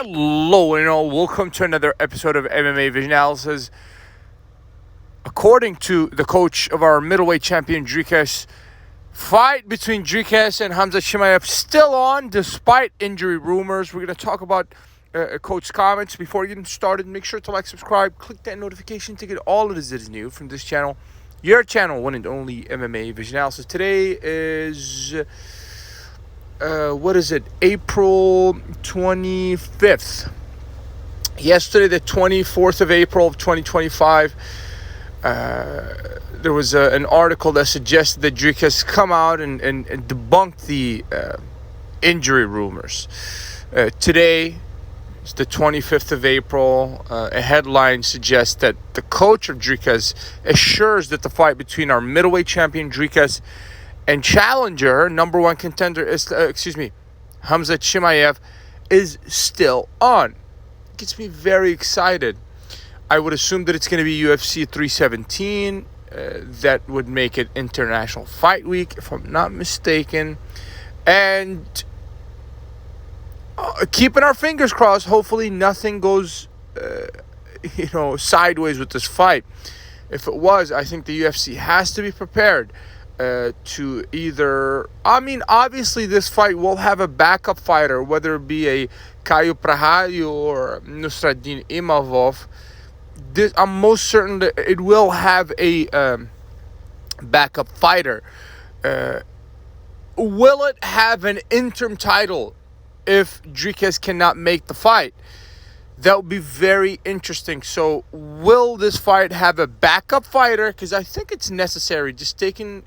Hello, and welcome to another episode of MMA Vision Analysis. According to the coach of our middleweight champion, Dricus, fight between Dricus and Khamzat Chimaev still on despite injury rumors. We're going to talk about coach's comments. Before getting started, make sure to like, subscribe, click that notification to get all of this that is new from this channel. Your channel, one and only MMA Vision Analysis. Today is... April 25th. Yesterday, the 24th of April of 2025, there was an article that suggested that Dricus come out and debunk the injury rumors. Today, it's the 25th of April. A headline suggests that the coach of Dricus assures that the fight between our middleweight champion Dricus and challenger, number one contender, Khamzat Chimaev, is still on. It gets me very excited. I would assume that it's going to be UFC 317. That would make it International Fight Week, if I'm not mistaken. And keeping our fingers crossed, hopefully nothing goes, sideways with this fight. If it was, I think the UFC has to be prepared to either, obviously this fight will have a backup fighter, whether it be a Caio Prahalho or Nusradin Imavov. I'm most certain that it will have a backup fighter. Will it have an interim title if Dricus cannot make the fight? That would be very interesting. So will this fight have a backup fighter? Because I think it's necessary, just taking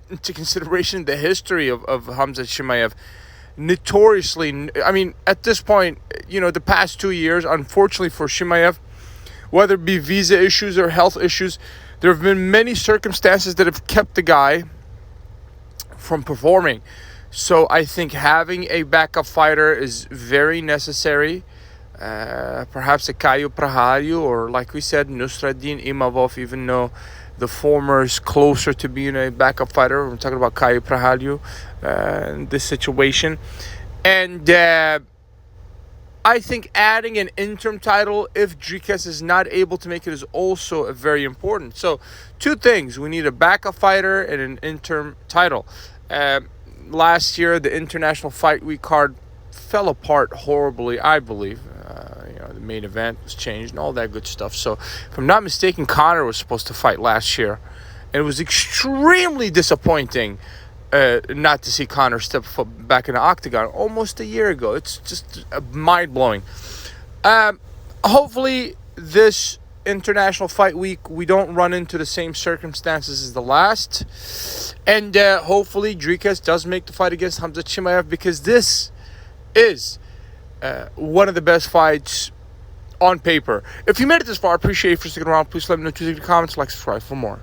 into consideration the history of Khamzat Chimaev. Notoriously, at this point, the past 2 years, unfortunately for Chimaev, whether it be visa issues or health issues, there have been many circumstances that have kept the guy from performing. So I think having a backup fighter is very necessary. Perhaps a Caio Prahalho, or like we said, Nusradin Imavov, even though the former is closer to being a backup fighter. We're talking about Caio Prahalho in this situation. And I think adding an interim title, if Dricus is not able to make it, is also very important. So, two things. We need a backup fighter and an interim title. Last year, the International Fight Week card fell apart horribly, I believe. The main event was changed and all that good stuff. So, if I'm not mistaken, Conor was supposed to fight last year. And it was extremely disappointing not to see Conor step foot back in the octagon almost a year ago. It's just mind-blowing. Hopefully, this International Fight Week, we don't run into the same circumstances as the last. And hopefully, Dricus does make the fight against Khamzat Chimaev, because this is one of the best fights on paper. If you made it this far, I appreciate you for sticking around. Please let me know in the comments, like, subscribe for more.